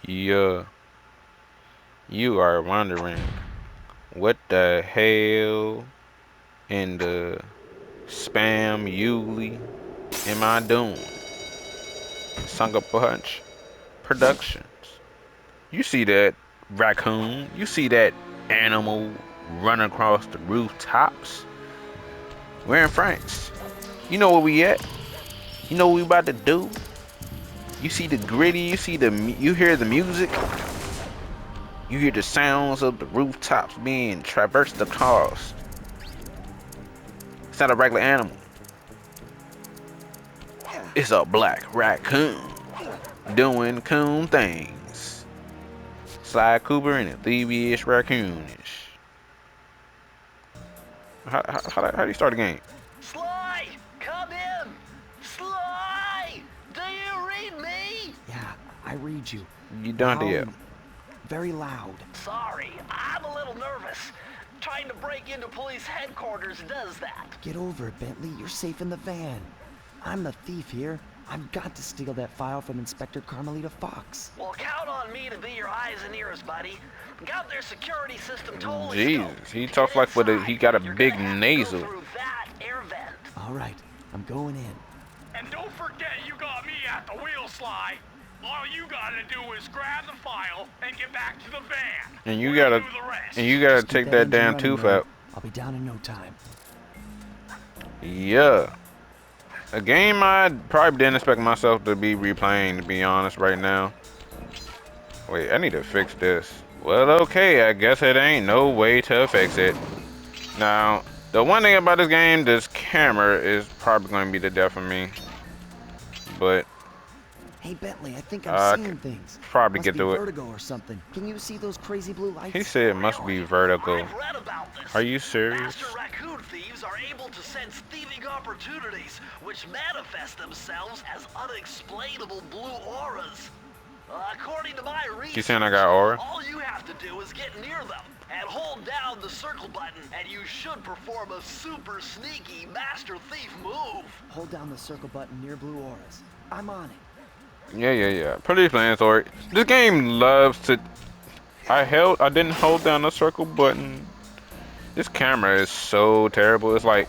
Yeah, you are wondering what the hell in the spam Yuli am I doing? Sucker Punch Productions. You see that raccoon? You see that animal running across the rooftops? We're in France. You know where we at? You know what we about to do? You see the gritty, you hear the music, you hear the sounds of the rooftops being traversed across. It's not a regular animal. It's a black raccoon doing coon things. Sly Cooper and a Thievious Raccoonish. How do you start a game? Sly, come in! Sly! Do you read me? Yeah, I read you. You don't have to yell. Very loud. Sorry, I'm a little nervous. Trying to break into police headquarters does that. Get over it, Bentley. You're safe in the van. I'm the thief here. I've got to steal that file from Inspector Carmelita Fox. Well, count on me to be your eyes and ears, buddy. Got their security system totally Jesus, scoped. he talks like he got a big nasal. Through that air vent. All right, I'm going in. And don't forget you got me at the wheel, Sly. All you gotta do is grab the file and get back to the van. And you We'll gotta do the rest. take Keep that engine damn running, tooth man. out. I'll be down in no time. Yeah. A game I probably didn't expect myself to be replaying, to be honest, right now. Wait, I need to fix this. Well, okay, I guess it ain't no way to fix it. Now, the one thing about this game, this camera is probably going to be the death of me. But Hey, Bentley, I think I'm seeing things. probably Must get be to it. vertigo or something. Can you see those crazy blue lights? He said it must be vertigo. I've read about this. Are you serious? Master raccoon thieves are able to sense thieving opportunities, which manifest themselves as unexplainable blue auras. According to my research, You saying I got aura? all you have to do is get near them and hold down the circle button, and you should perform a super sneaky master thief move. Hold down the circle button near blue auras. I'm on it. Yeah. Pretty plain story. This game loves to. I didn't hold down the circle button. This camera is so terrible. It's like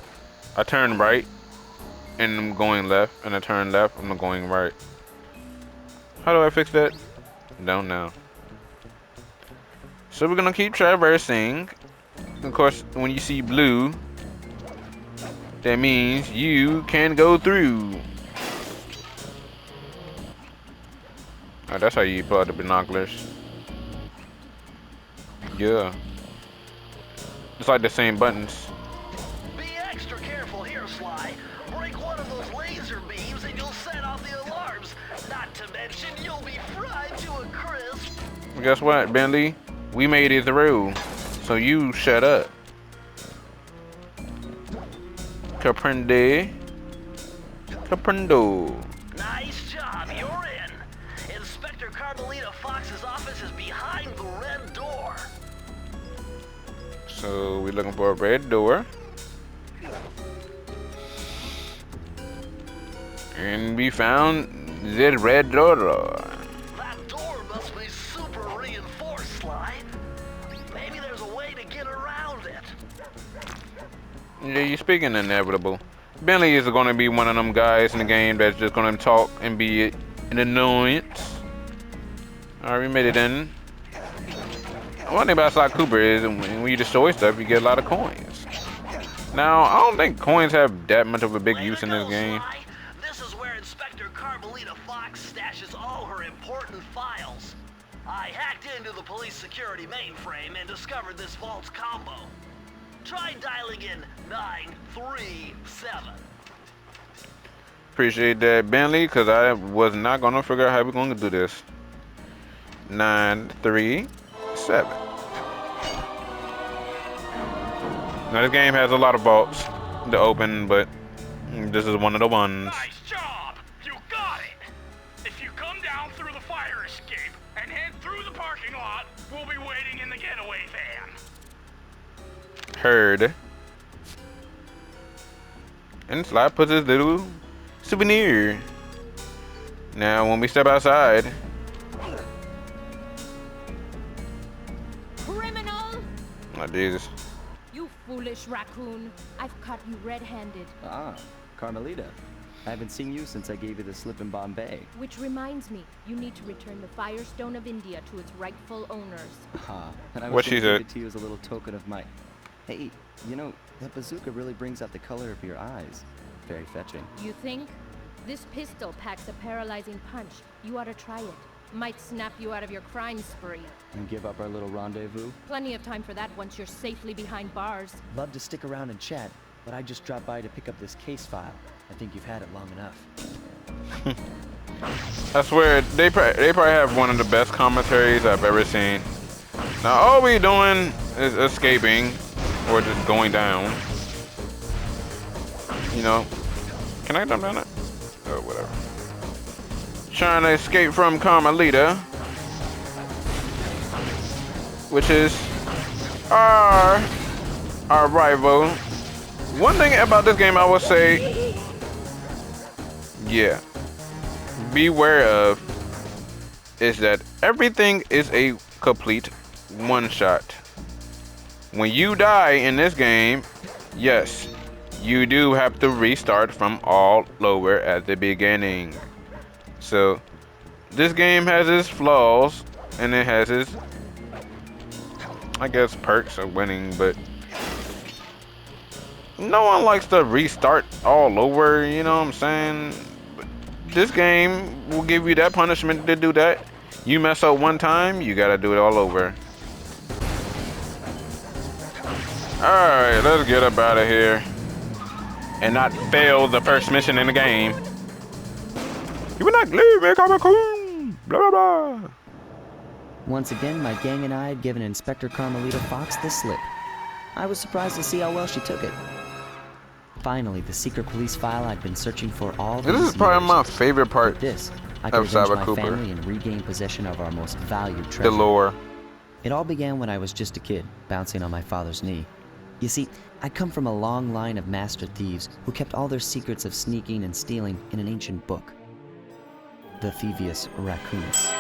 I turn right and I'm going left, and I turn left and I'm going right. How do I fix that? Don't know. So we're gonna keep traversing. Of course, when you see blue, that means you can go through. Oh, that's how you pull out the binoculars. Yeah. It's like the same buttons. Be extra careful here, Sly. Break one of those laser beams and you'll set off the alarms. Not to mention, you'll be fried to a crisp. Guess what, Bentley? We made it through. So you shut up. Comprende? Comprendo. Nice job, you're in. Inspector Carmelita Fox's office is behind the red door. So we're looking for a red door. And we found the red door. That door must be super reinforced, Sly. Maybe there's a way to get around it. Yeah, you're speaking inevitable. Bentley is going to be one of them guys in the game that's just going to talk and be an annoyance. Alright, we made it in. One thing about Sly Cooper is when you destroy stuff, you get a lot of coins. Now, I don't think coins have that much of a big Way use to in this go, game. Sly. This is where Inspector Carmelita Fox stashes all her important files. I hacked into the police security mainframe and discovered this vault's combo. Try dialing in 937. Appreciate that, Bentley, because I was not going to figure out how we're going to do this. 937. Now, this game has a lot of vaults to open, but this is one of the ones. Nice job! You got it! If you come down through the fire escape and head through the parking lot, we'll be waiting in the getaway van. Heard. And Sly puts his little souvenir. Now, when we step outside, Oh, Jesus. You foolish raccoon. I've caught you red-handed. Ah, Carmelita. I haven't seen you since I gave you the slip in Bombay. Which reminds me, you need to return the Firestone of India to its rightful owners. Ah, and I What was she going to give said? it to you as a little token of my... Hey, you know, that bazooka really brings out the color of your eyes. Very fetching. You think? This pistol packs a paralyzing punch. You ought to try it. Might snap you out of your crime spree. And give up our little rendezvous? Plenty of time for that once you're safely behind bars. Love to stick around and chat, but I just dropped by to pick up this case file. I think you've had it long enough. I swear, they probably have one of the best commentaries I've ever seen. Now, all we doing is escaping or just going down. You know, can I jump down that? Oh, whatever. Trying to escape from Carmelita, which is our rival. One thing about this game I will say, yeah, beware of, is that everything is a complete one-shot. When you die in this game, yes, you do have to restart from all over at the beginning. So this game has its flaws and it has its, I guess, perks of winning, but no one likes to restart all over, you know what I'm saying? But this game will give you that punishment to do that. You mess up one time, you gotta do it all over. Alright, let's get up out of here and not fail the first mission in the game. You will not leave me, Raccoon! Blah, blah, blah. Once again, my gang and I had given Inspector Carmelita Fox the slip. I was surprised to see how well she took it. Finally, the secret police file I'd been searching for all these years. This is probably my favorite part With this, I could of avenge Cyber my Cooper. family and regain possession of our most valued The treasure. lore. It all began when I was just a kid, bouncing on my father's knee. You see, I come from a long line of master thieves who kept all their secrets of sneaking and stealing in an ancient book. The Thievious Raccoonus.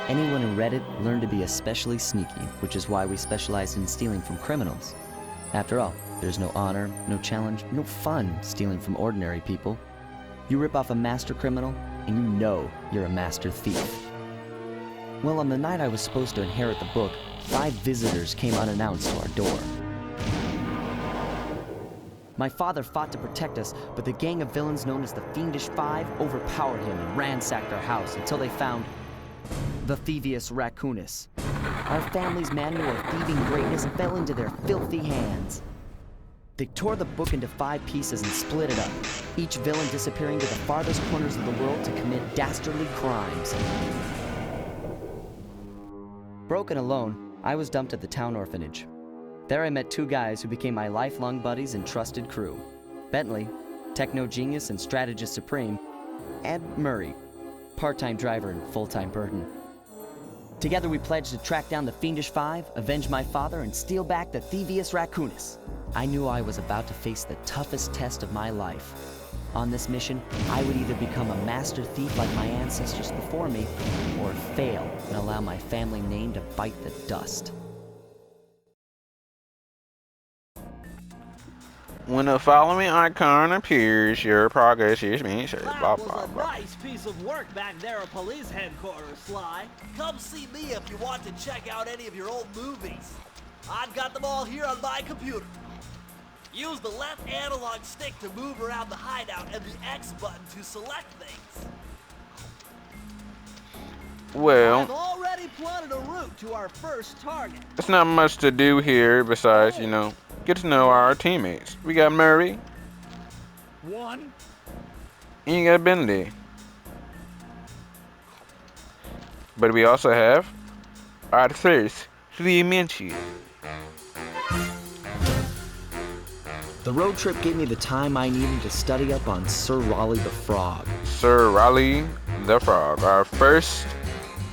Anyone who read it learned to be especially sneaky, which is why we specialize in stealing from criminals. After all, there's no honor, no challenge, no fun stealing from ordinary people. You rip off a master criminal, and you know you're a master thief. Well, on the night I was supposed to inherit the book, 5 visitors came unannounced to our door. My father fought to protect us, but the gang of villains known as the Fiendish Five overpowered him and ransacked our house until they found the Thievious Raccoonus. Our family's manual of thieving greatness fell into their filthy hands. They tore the book into 5 pieces and split it up, each villain disappearing to the farthest corners of the world to commit dastardly crimes. Broken alone, I was dumped at the town orphanage. There I met 2 guys who became my lifelong buddies and trusted crew. Bentley, techno genius and strategist supreme, and Murray, part-time driver and full-time burden. Together we pledged to track down the Fiendish Five, avenge my father, and steal back the Thievious Raccoonus. I knew I was about to face the toughest test of my life. On this mission, I would either become a master thief like my ancestors before me, or fail and allow my family name to bite the dust. When the following icon appears, your progress is being shared. Blah, That blah, was a blah. nice piece of work back there at police headquarters, Sly. Come see me if you want to check out any of your old movies. I've got them all here on my computer. Use the left analog stick to move around the hideout and the X button to select things. Well, I've already plotted a route to our first target. there's not much to do here besides, you know, get to know our teammates. We got Murray, 1. and you got Bentley. But we also have our first 3 mentions. The road trip gave me the time I needed to study up on Sir Raleigh the Frog. Sir Raleigh the Frog, our first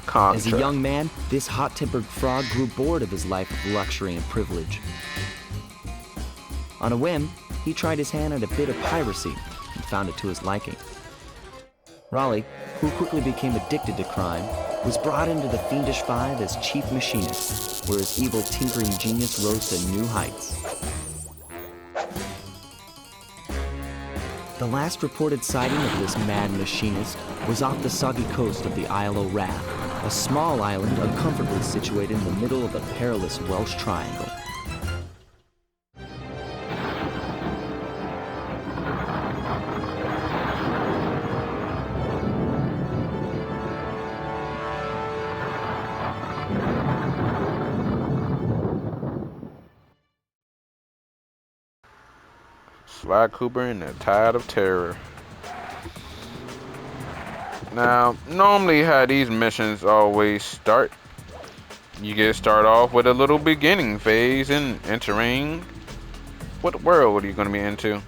contract. As a young man, this hot-tempered frog grew bored of his life of luxury and privilege. On a whim, he tried his hand at a bit of piracy and found it to his liking. Raleigh, who quickly became addicted to crime, was brought into the Fiendish Five as chief machinist, where his evil tinkering genius rose to new heights. The last reported sighting of this mad machinist was off the soggy coast of the Isle o' Wrath, a small island uncomfortably situated in the middle of the perilous Welsh Triangle. Sly Cooper in the Tide of Terror. Now, normally how these missions always start, you get start off with a little beginning phase and entering. What world are you going to be into?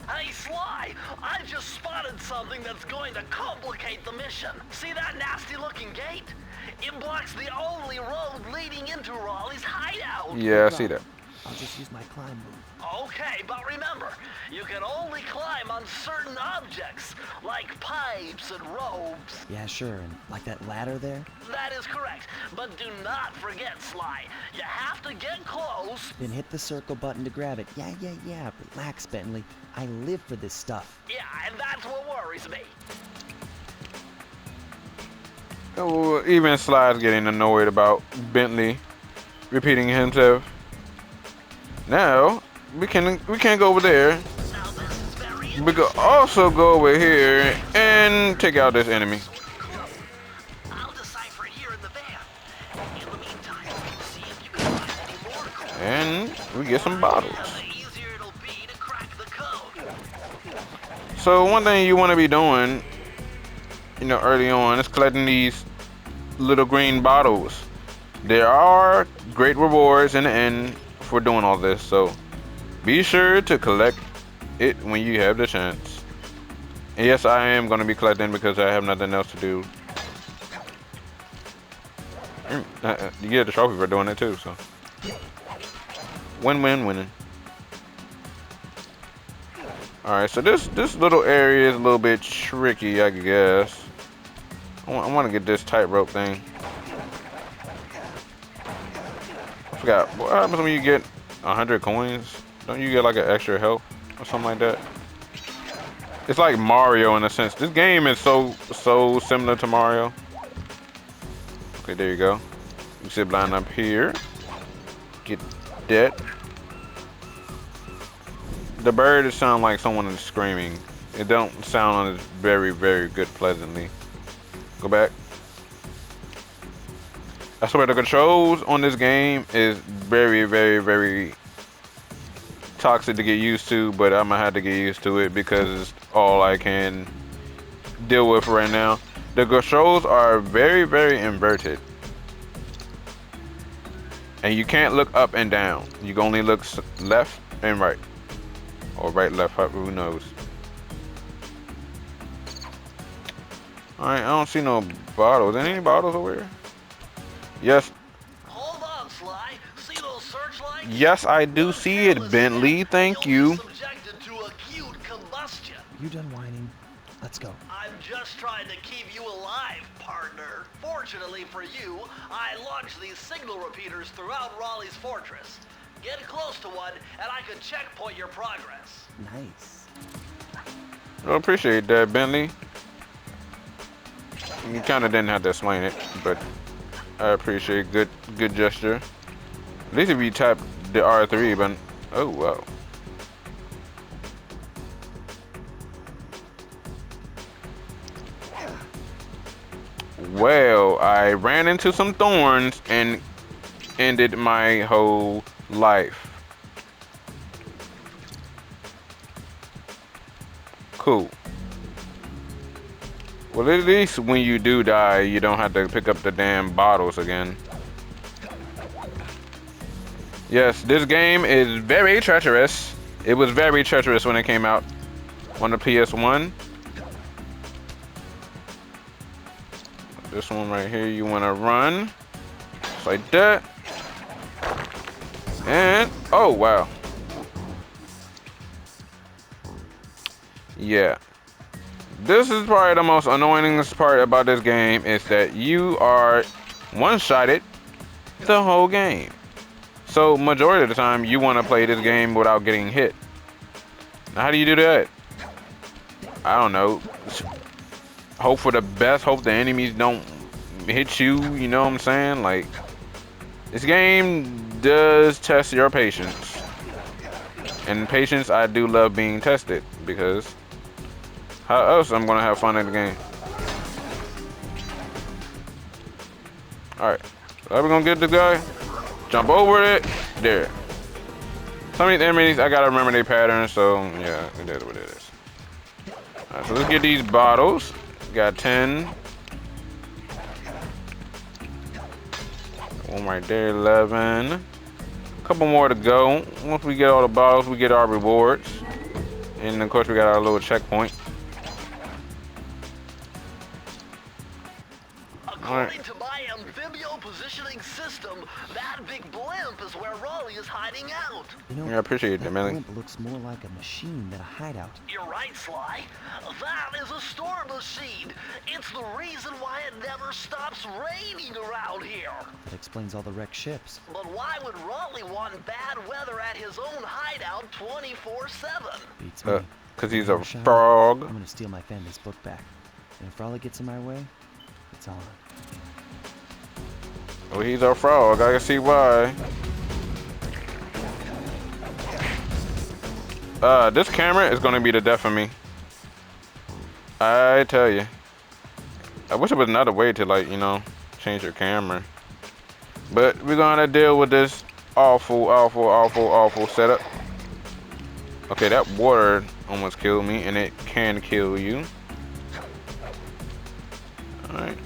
Hey, Sly, I just spotted something that's going to complicate the mission. See that nasty-looking gate? It blocks the only road leading into Raleigh's hideout. Yeah, I see that. I'll just use my climb move. Okay, but remember, you can only climb on certain objects, like pipes and ropes. Yeah, sure, and like that ladder there? That is correct, but do not forget, Sly. You have to get close. Then hit the circle button to grab it. Yeah. Relax, Bentley. I live for this stuff. Yeah, and that's what worries me. Oh, even Sly's getting annoyed about Bentley repeating himself. Now, we can't go over there. Now this is very We could also go over here and take out this enemy. I'll decipher it here in the van. In the meantime, see if you can find any more codes. And we get some bottles. The easier it'll be to crack the code. So one thing you want to be doing, early on, is collecting these little green bottles. There are great rewards in the end for doing all this, so be sure to collect it when you have the chance. And yes, I am going to be collecting because I have nothing else to do. You get the trophy for doing it too, so win-win-winning. Alright, so this little area is a little bit tricky, I guess. I want to get this tightrope thing. Forgot, what happens when you get 100 coins? Don't you get like an extra health or something like that? It's like Mario in a sense. This game is so similar to Mario. Okay, there you go. You zip line up here. Get that. The bird sound like someone is screaming. It don't sound very, very good pleasantly. Go back. I swear the controls on this game is very, very, very toxic to get used to, but I'm gonna have to get used to it because it's all I can deal with right now. The controls are very, very inverted. And you can't look up and down. You can only look left and right. Or right, left, who knows. Alright, I don't see no bottles. Any bottles over here? Yes. Hold on, Sly. See those searchlights? Yes, I do see it, Bentley. Thank You'll you. be subjected to acute combustion. You done whining? Let's go. I'm just trying to keep you alive, partner. Fortunately for you, I launched these signal repeaters throughout Raleigh's fortress. Get close to one, and I can checkpoint your progress. Nice. I appreciate that, Bentley. You kind of didn't have to explain it, but I appreciate good gesture. At least if you tap the R3, but oh wow. Well, I ran into some thorns and ended my whole life. Cool. Well, at least when you do die, you don't have to pick up the damn bottles again. Yes, this game is very treacherous. It was very treacherous when it came out on the PS1. This one right here, you want to run. Just like that. And, oh, wow. Yeah. This is probably the most annoyingest part about this game is that you are one-shotted the whole game. So majority of the time you want to play this game without getting hit. Now, how do you do that? I don't know. Hope for the best. Hope the enemies don't hit you. You know what I'm saying? Like, this game does test your patience. And patience, I do love being tested because how else I'm gonna have fun in the game? All right, are we gonna get this guy? Jump over it. There. Some of these enemies, I gotta remember their patterns. So yeah, it is what it is. All right, so let's get these bottles. Got 10. One right there, 11. A couple more to go. Once we get all the bottles, we get our rewards. And of course, we got our little checkpoint. According to my amphibio positioning system, that big blimp is where Raleigh is hiding out. You know, Yeah, I appreciate it, that Millie. blimp looks more like a machine than a hideout. You're right, Sly. That is a storm machine. It's the reason why it never stops raining around here. That explains all the wrecked ships. But why would Raleigh want bad weather at his own hideout 24/7? Beats me. Cause he's a Shot. I'm frog. gonna steal my family's book back. And if Raleigh gets in my way, it's on. Oh, he's a frog. I can see why. This camera is gonna be the death of me. I tell you. I wish there was another way to, like, you know, change your camera. But we're gonna deal with this awful setup. Okay, that water almost killed me, and it can kill you. Alright.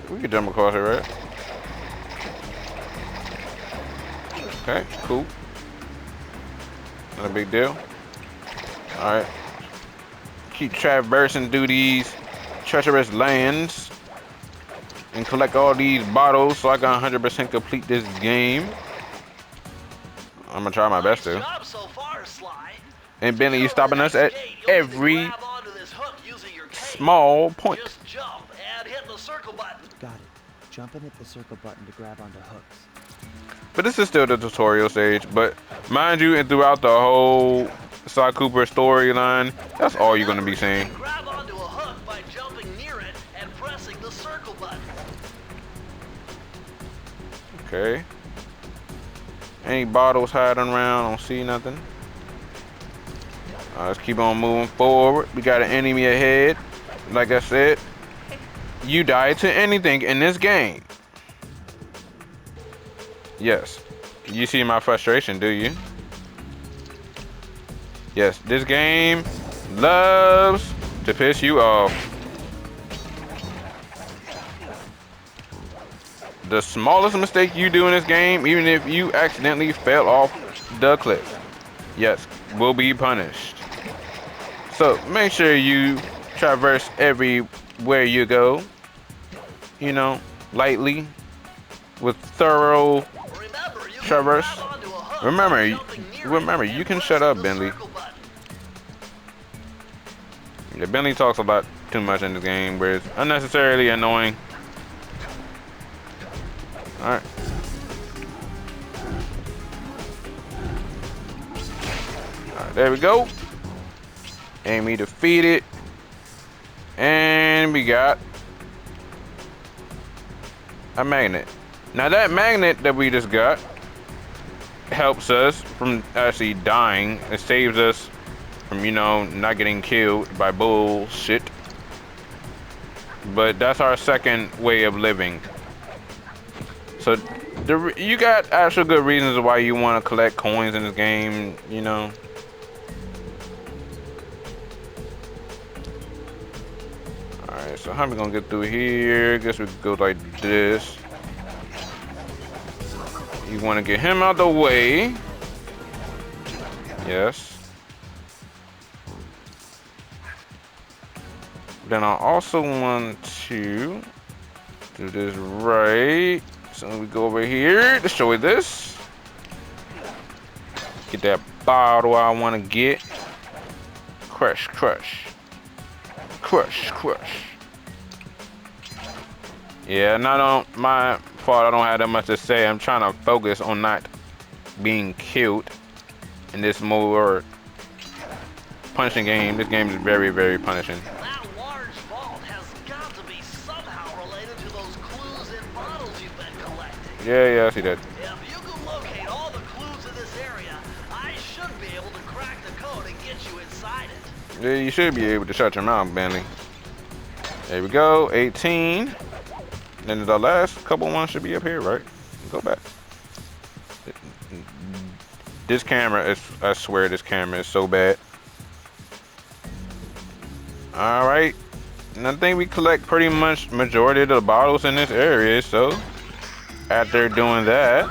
We can jump across it, right? Okay, cool. Not a big deal. Alright. Keep traversing through these treacherous lands and collect all these bottles so I can 100% complete this game. I'm gonna try my best to. Nice job so far, Sly. And Bentley, you Over stopping the us next at gate, you'll need to every grab onto this hook using your cane. small point. Just jump and hit the circle button. Got it. Jump and hit the circle button to grab onto hooks. But this is still the tutorial stage. But mind you, and throughout the whole Sly Cooper storyline, that's all you're gonna be seeing. Grab onto a hook by jumping near it and pressing the circle button. Okay. Any bottles hiding around? Don't see nothing. Let's keep on moving forward. We got an enemy ahead. Like I said, you die to anything in this game. Yes. You see my frustration, do you? Yes, this game loves to piss you off. The smallest mistake you do in this game, even if you accidentally fell off the cliff, yes, will be punished. So make sure you traverse everywhere you go, you know, lightly, with thorough Remember, you traverse. can grab onto a hook Remember, by jumping near remember, it you and can pressing shut up, the Bentley. circle button. Yeah, Bentley talks about too much in this game, where it's unnecessarily annoying. Alright. Alright, there we go. Enemy defeated. And we got a magnet. Now that magnet that we just got helps us from actually dying. It saves us from, you know, not getting killed by bullshit. But that's our second way of living. So you got actual good reasons why you want to collect coins in this game, you know. Alright, so how are we gonna get through here? Guess we could go like this. You want to get him out the way. Yes. Then I also want to do this right. So we go over here, destroy this. Get that bottle I want to get. Crush, crush. Crush, crush. Yeah, not on my fault. I don't have that much to say. I'm trying to focus on not being killed in this more punishing game. This game is very, very punishing. That large vault has got to be somehow related to those clues and bottles you've been collecting. Yeah, I see that. If you can locate all the clues in this area, I should be able to crack the code and get you inside it. Yeah, you should be able to shut your mouth, Bentley. There we go, 18. Then the last couple ones should be up here, right? Go back. This camera is, I swear this camera is so bad. All right. And I think we collect pretty much majority of the bottles in this area, so after doing that,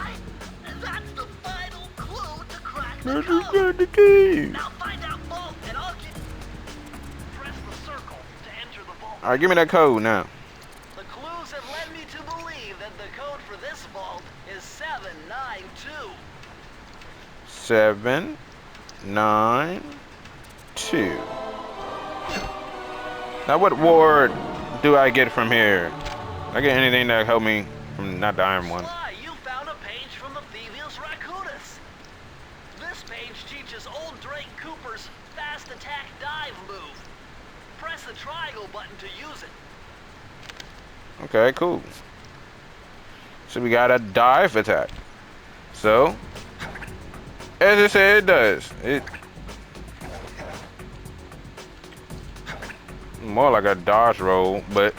That's the final clue to crack the let's code. get the key. Now find that vault and I'll get... Press the circle to enter the vault. All right, give me that code now. The clues have led me to believe that the code for this vault is 792. 7, 9, 2. Now what ward do I get from here? I get anything that help me from not the iron one. Why, you found a page from the Thievious Raccoonus. This page teaches old Drake Cooper's fast attack dive move. Press the triangle button to use it. Okay, cool. So we got a dive attack. So, as it said, it does. It more like a dodge roll, but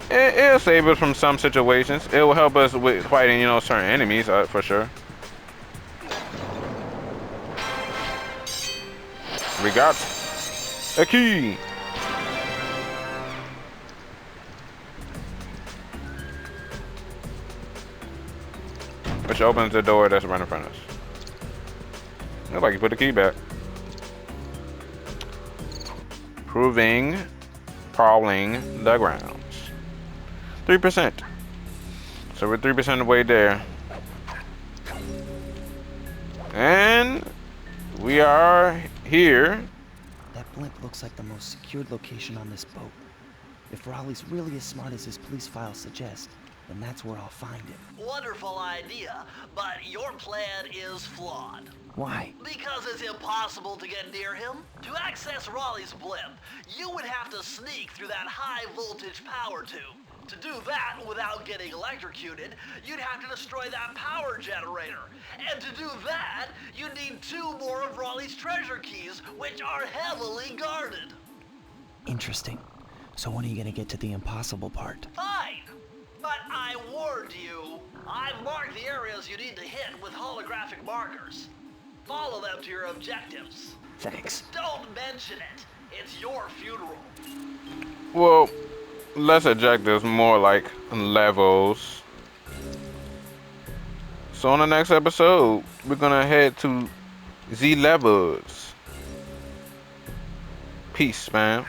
it'll save us from some situations. It will help us with fighting, you know, certain enemies for sure. We got a key. Which opens the door that's right in front of us. Nobody can put the key back. Prowling the grounds. 3%. So we're 3% of the way there. And we are here. That blimp looks like the most secured location on this boat. If Raleigh's really as smart as his police files suggest, then that's where I'll find him. Wonderful idea, but your plan is flawed. Why? Because it's impossible to get near him. To access Raleigh's blimp, you would have to sneak through that high voltage power tube. To do that without getting electrocuted, you'd have to destroy that power generator. And to do that, you'd need 2 more of Raleigh's treasure keys, which are heavily guarded. Interesting. So when are you gonna get to the impossible part? Fine, but I warned you. I've marked the areas you need to hit with holographic markers. Follow them to your objectives. Thanks. Don't mention it. It's your funeral. Well, less objectives, more like levels. So on the next episode, we're gonna head to Z levels. Peace, man.